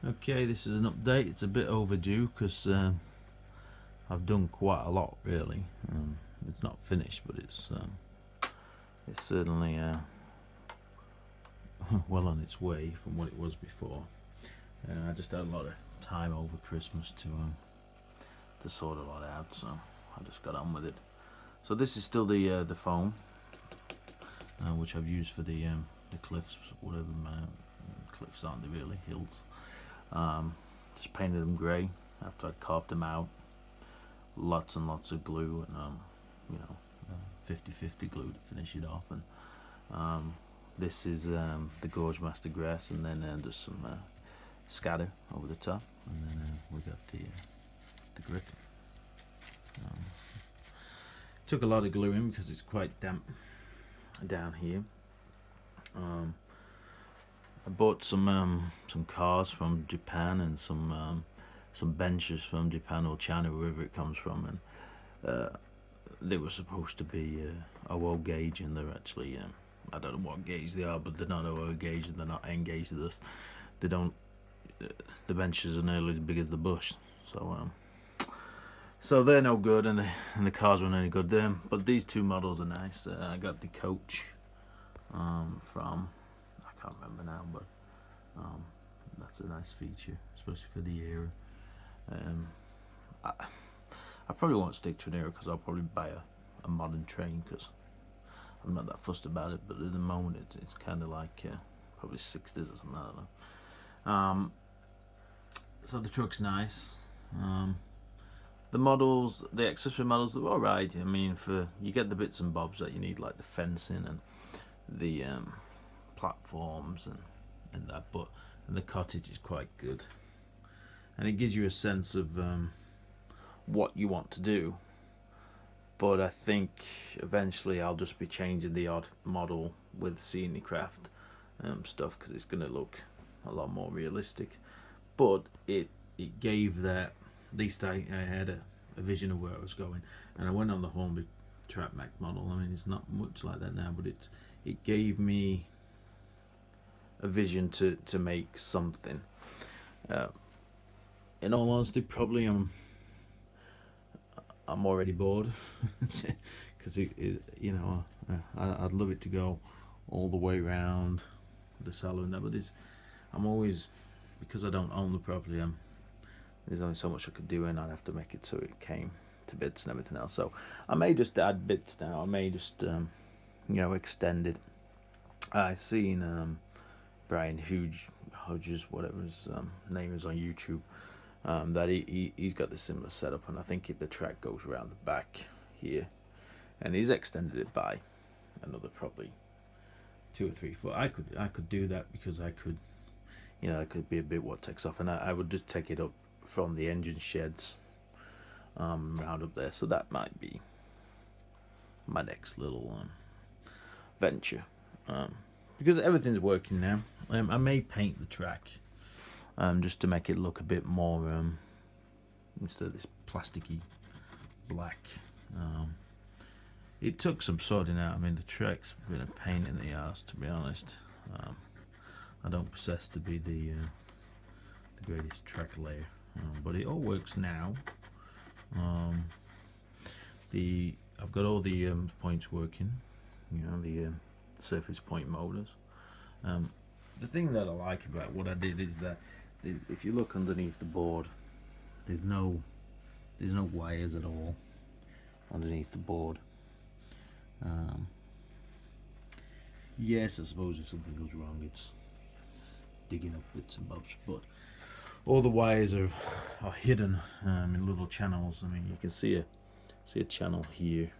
Okay, this is an update. It's a bit overdue because I've done quite a lot really. It's not finished, but it's certainly well on its way from what it was before. I just had a lot of time over Christmas to sort a lot out, so I just got on with it. So this is still the foam, which I've used for the cliffs, whatever cliffs aren't they really, hills. Just painted them grey after I'd carved them out. Lots and lots of glue and 50-50 glue to finish it off. And this is the RAILMASTER grass, and then just some scatter over the top, and then we got the grit. Took a lot of glue in because it's quite damp down here. I bought some cars from Japan and some benches from Japan or China, wherever it comes from, and they were supposed to be 00 gauge, and they're actually I don't know what gauge they are, but they're not 00 gauge and they're not N gauge. They don't. The benches are nearly as big as the bush, so they're no good, and the cars aren't any good then. But these two models are nice. I got the coach from, I can't remember now, but that's a nice feature, especially for the era. I probably won't stick to an era because I'll probably buy a modern train because I'm not that fussed about it. But at the moment it's kind of like probably 60s or something, I don't know. So the truck's nice. The models, the accessory models, are alright. I mean, you get the bits and bobs that you need, like the fencing and the platforms and that, but the cottage is quite good, and it gives you a sense of what you want to do. But I think eventually I'll just be changing the odd model with SCENIC stuff because it's going to look a lot more realistic. But it gave that, at least I had a vision of where I was going, and I went on the Hornby TrakMat model. I mean, it's not much like that now, but it gave me a vision to make something. In all honesty, probably I'm already bored because I'd love it to go all the way around the salon and that, but I'm always, because I don't own the property, there's only so much I could do, and I'd have to make it so it came to bits and everything else. So I may just add bits now. I may just extend it. I seen Brian Hodges, whatever his name is on YouTube, that he's got the similar setup, and I think the track goes around the back here, and he's extended it by another probably 2 or 3 foot. I could do that because I could, it could be a bit what takes off, and I would just take it up from the engine sheds round up there. So that might be my next little venture, because everything's working now. I may paint the track just to make it look a bit more instead of this plasticky black. It took some sorting out. I mean, the track's been a pain in the ass, to be honest. I don't possess to be the greatest track layer, but it all works now. I've got all the points working, the surface point motors. The thing that I like about what I did is that if you look underneath the board, there's no wires at all underneath the board. Yes, I suppose if something goes wrong, it's digging up bits and bobs, but all the wires are hidden in little channels. I mean, you can see a channel here,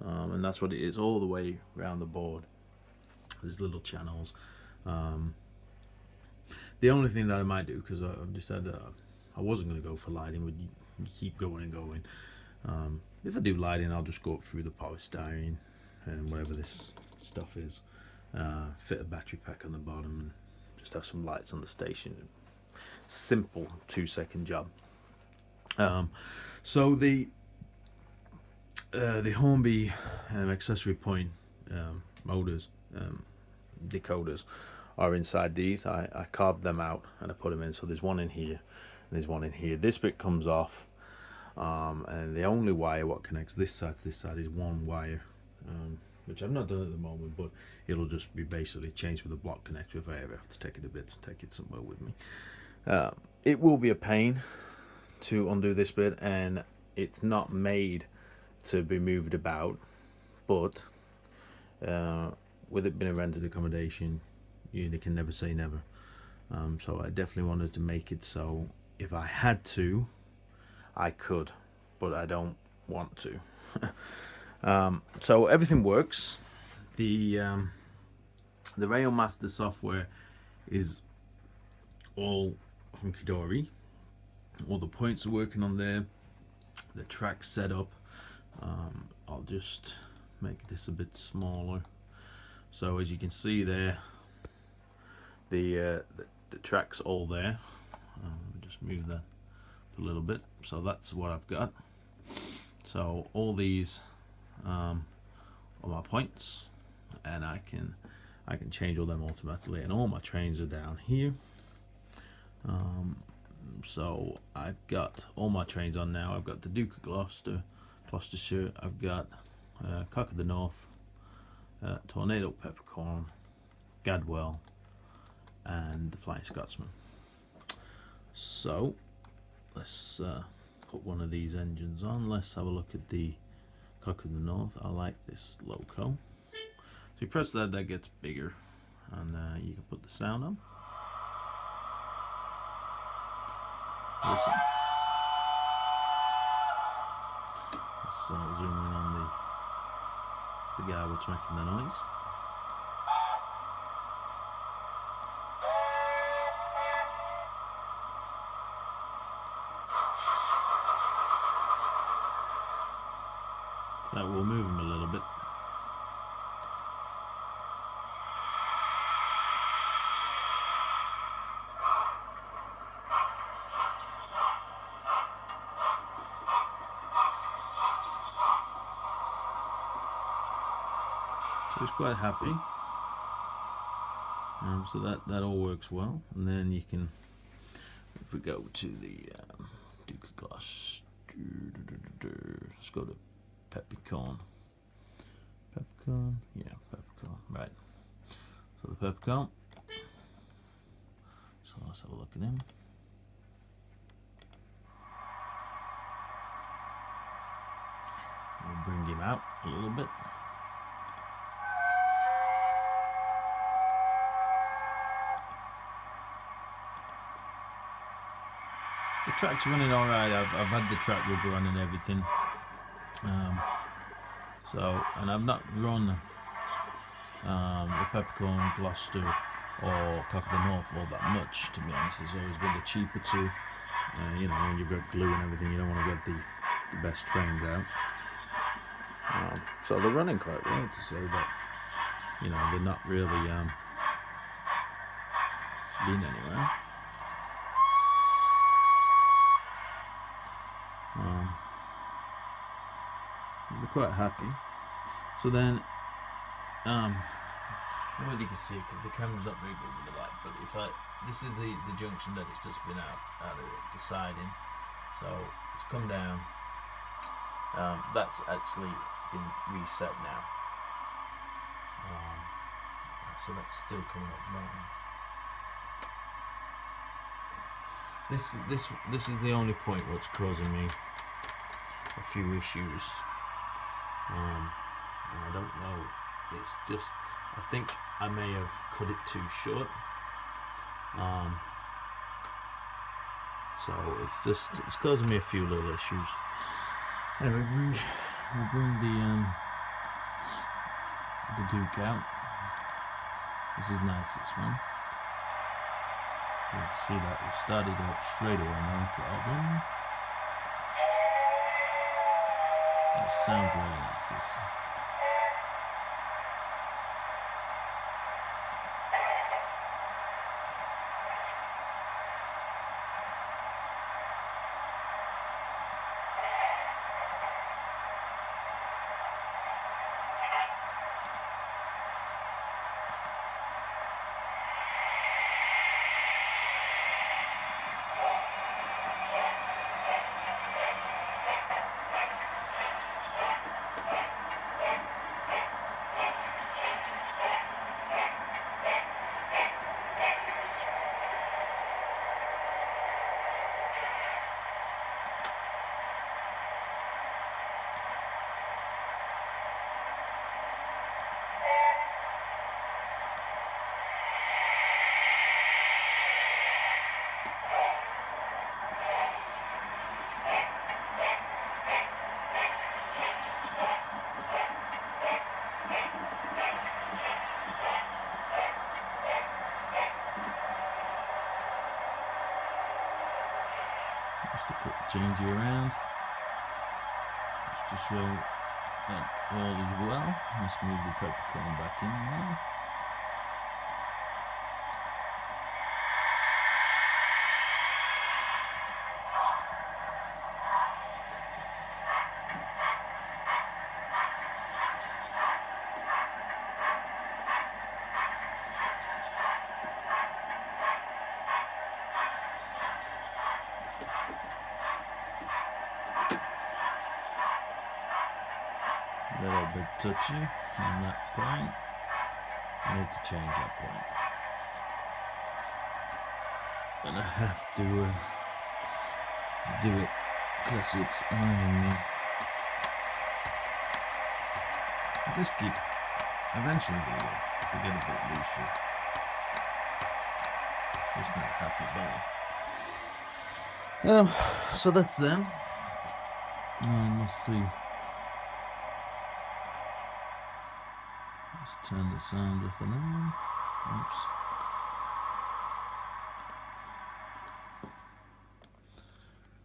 and that's what it is all the way around the board. There's little channels. The only thing that I might do, because I've decided that I wasn't going to go for lighting, would keep going and going. If I do lighting, I'll just go up through the polystyrene and whatever this stuff is, fit a battery pack on the bottom, and just have some lights on the station. Simple 2-second job. So the Hornby accessory point motors, decoders, are inside these. I carved them out and I put them in. So there's one in here and there's one in here. This bit comes off, and the only wire what connects this side to this side is one wire, which I've not done at the moment, but it'll just be basically changed with a block connector if I ever have to take it to bits and take it somewhere with me. It will be a pain to undo this bit, and it's not made to be moved about, but with it being a rented accommodation, you can never say never. So I definitely wanted to make it so if I had to, I could, but I don't want to. So everything works. The RAILMASTER software is all hunky-dory. All the points are working on there. The track setup. I'll just make this a bit smaller. So as you can see there, the track's all there. Just move that a little bit. So that's what I've got. So all these are my points, and I can change all them automatically, and all my trains are down here. So I've got all my trains on now. I've got the Duke of Gloucestershire, I've got Cock of the North, Tornado Peppercorn, Gadwell, and the Flying Scotsman. So let's put one of these engines on. Let's have a look at the Cock of the North. I like this loco. So you press that, that gets bigger, and you can put the sound on. Listen. Let's zoom in on the guy what's making the noise. So we'll move him a little bit. So he's quite happy. So that all works well. And then you can, if we go to the Duke of Gloucester, let's go to Peppercorn. Peppercorn, yeah, Peppercorn, right. So the Peppercorn. So let's have a look at him. We'll bring him out a little bit. The track's running alright. I've had the track rubber on and everything. And I've not run the Peppercorn, Gloucester, or Cock of the North all that much, to be honest. It's always been the cheaper two. You know, when you've got glue and everything, you don't want to get the best trains out. So they're running quite well, to say that. You know, they're not really being anywhere. We're quite happy. So then, I don't know if you can see because the camera's not very good with the light, but this is the junction that it's just been out of the siding. So it's come down. That's actually been reset now. So that's still coming up now. This is the only point what's causing me a few issues. And I don't know, it's just, I think I may have cut it too short. So it's causing me a few little issues. Anyway, we'll bring the Duke out. This is nice, this one. You can see that we started up straight away, no problem. It sounds really nice. This. change you around just to show that all is well. Let's move the peppercorn back in now. A little bit touchy on that point. I need to change that point. And I have to do it because it's annoying me. I just keep, eventually we get a bit looser. Just not happy about it. So that's them. Let's see. Let's turn the sound off and on. Oops.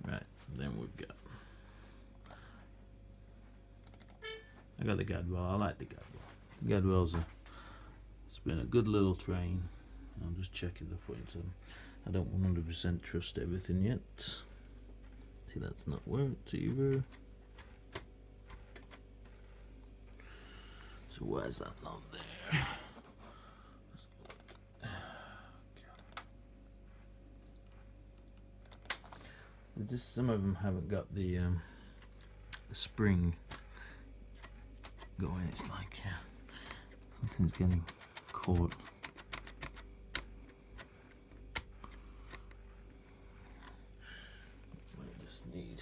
Right, then we've got. I got the Gadwell. I like the Gadwell. The Gadwell's it's been a good little train. I'm just checking the points on. I don't 100% trust everything yet. See, that's not worked either. So why is that not there? Let's look. Just some of them haven't got the spring going. It's like something's getting caught. I just need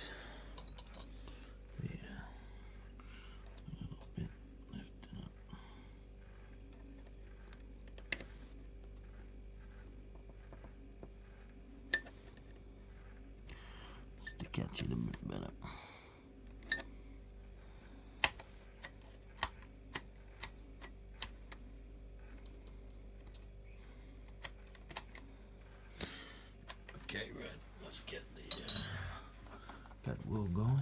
the little bit lifted up. Just to catch it a bit better. Okay, right, let's get the that wheel going.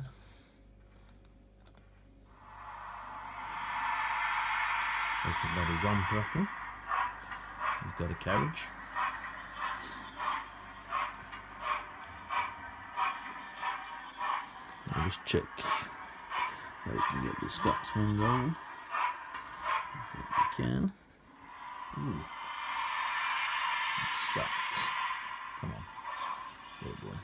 Hoping that is on properly. We've got a carriage. I'll just check how we can get the Scotsman going. I think we can. Ooh. It's stopped. Come on. Good boy.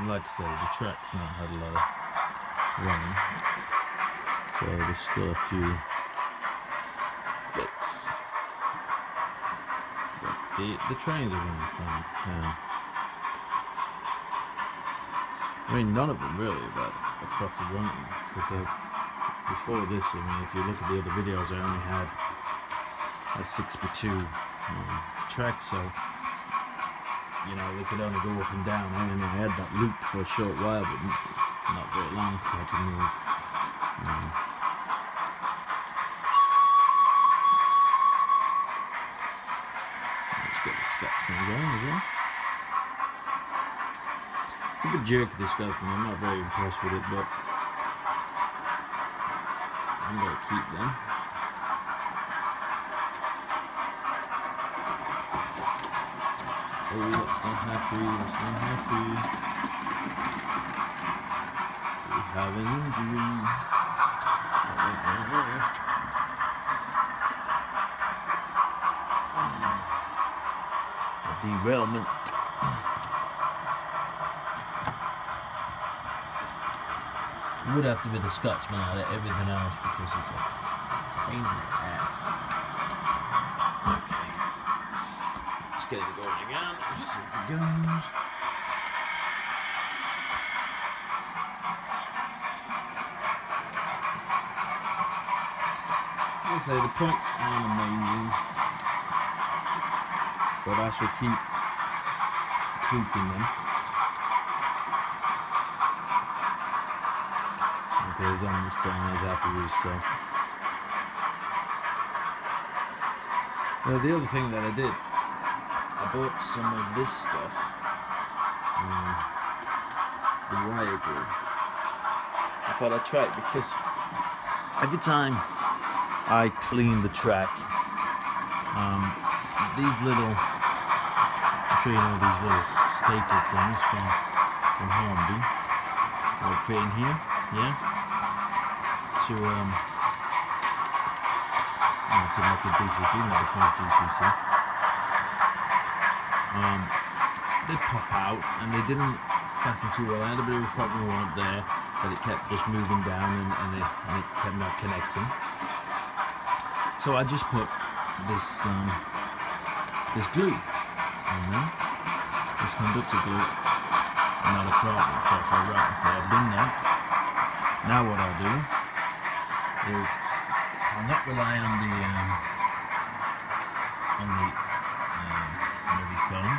Like I said, the track's not had a lot of rain, so there's still a few bits. But the trains are really fun. I mean, none of them really have had a proper running, because before this, I mean, if you look at the other videos, I only had a 6x2 track, so you know, they could only go up and down, and I had that loop for a short while, but not very long, so I had to move. Let's get the Scotsman going as well. It's a bit jerky, the Scotsman. I'm not very impressed with it, but I'm going to keep them. Oh, that's not happy, that's not happy. We have an injury. A derailment. It would have to be the Scotsman out of everything else because it's a pain in the ass. Okay. Let's get it going again. Let's see if it goes. I say the points aren't amazing, but I shall keep tweaking them. Okay, he's on this time, he's happy with himself. Now the other thing that I did, I bought some of this stuff, the wire glue. I thought I'd try it because every time I clean the track, these little, I'm sure you know these little staple things from Hornby, will fit in here, yeah, to make a DCC, not a point DCC. They pop out and they didn't fasten too well. I had a bit of a problem with one up there, but it kept just moving down and it kept not connecting. So I just put this glue on there, this conductor glue, not a problem. So I thought, right, okay, I've done that. Now what I'll do is I'll not rely on the what do you call them?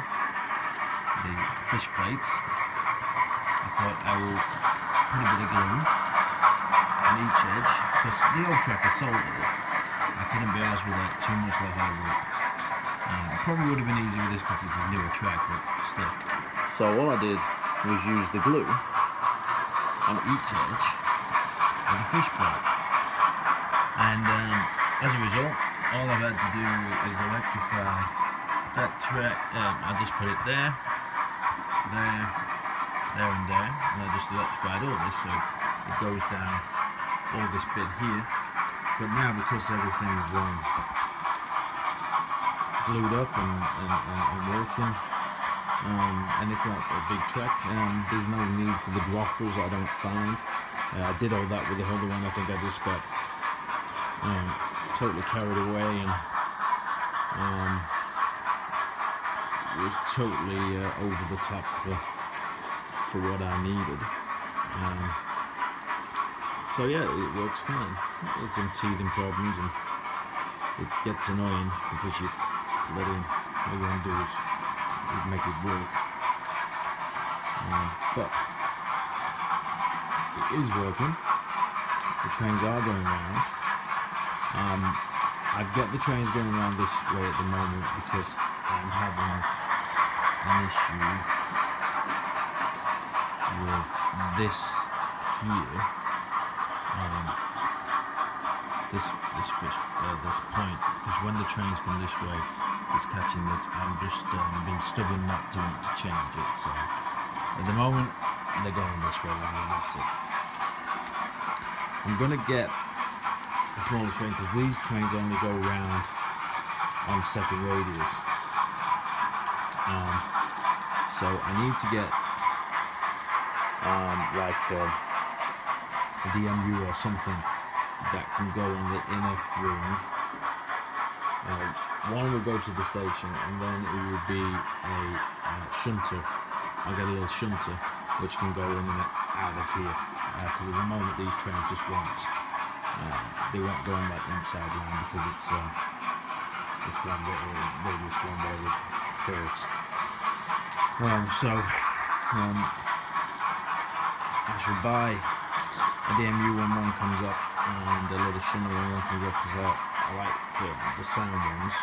The fish plates. I thought I will put a bit of glue on each edge, because the old track I sold it. I couldn't be honest with that too much like I would. It probably would have been easier with this because it's a newer track, but still. So all I did was use the glue on each edge of the fish plate, and as a result, all I've had to do is electrify that track. I just put it there, and there, and I just electrified all this, so it goes down all this bit here. But now, because everything's glued up and working, and it's not a big track, there's no need for the droppers, I don't find. I did all that with the other one. I think I just got totally carried away and was totally over the top for what I needed. So yeah, it works fine. There's some teething problems and it gets annoying because you let in, all you want to do is make it work. But it is working. The trains are going around. I've got the trains going around this way at the moment because I'm having an issue with this here, this point, because when the trains come this way, it's catching this. I'm just being stubborn not to change it. So at the moment, they're going this way, and that's it. I'm gonna get a smaller train because these trains only go round on second radius. So I need to get like a DMU or something that can go on the inner ring. One will go to the station, and then it will be a shunter. I'll get a little shunter which can go in and out of here, because at the moment these trains just won't. They won't go on that inside line because it's one radius, one way with curves. So I should buy a DMU when one comes up and a little shunter when one comes up, because I like the sound ones.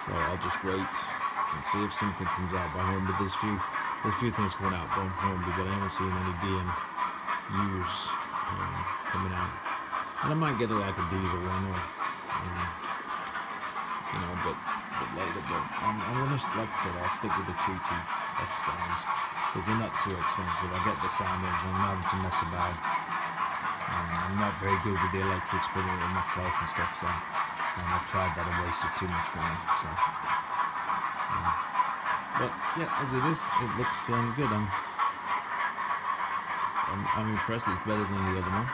So I'll just wait and see if something comes out by Hornby. There's a few things coming out by Hornby, but I haven't seen any DMUs coming out. And I might get like a diesel one, or but later. But I'm gonna, like I said, I'll stick with the TTS sounds because they're not too expensive. I get the sound ones, I'm not having to mess about. I'm not very good with the electrics, putting it in myself and stuff. So I've tried that and wasted too much money. So, but yeah, as it is, it looks good. I'm impressed. It's better than the other one.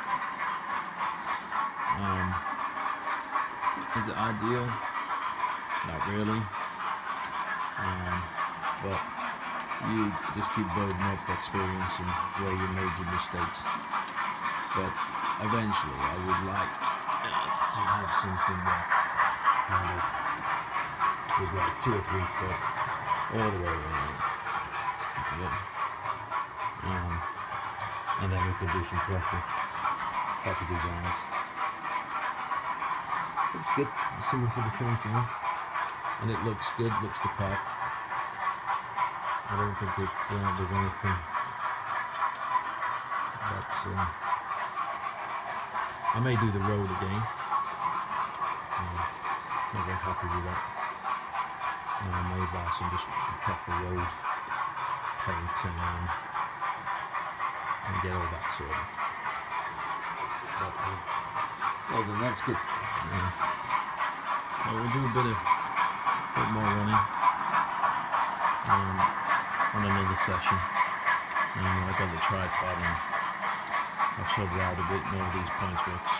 Is it ideal? Not really. But you just keep building up experience and where you made your mistakes. But eventually, I would like to to have something that kind of was like 2 or 3 foot all the way around. Yeah. And then we could do some proper designs. It's good, it's similar for the trains to me, and it looks good, looks the part. I don't think it's there's anything that's I may do the road again. Not very happy with that. I may buy some just proper road paint and get all that sorted. But well then, that's good. Well, we'll do a bit more running on another session. I've got the tripod and I've shoved out a bit more of these points works.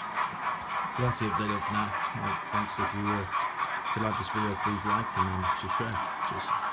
So that's the update up for now. Well, thanks. If you like this video, please like and subscribe. Cheers.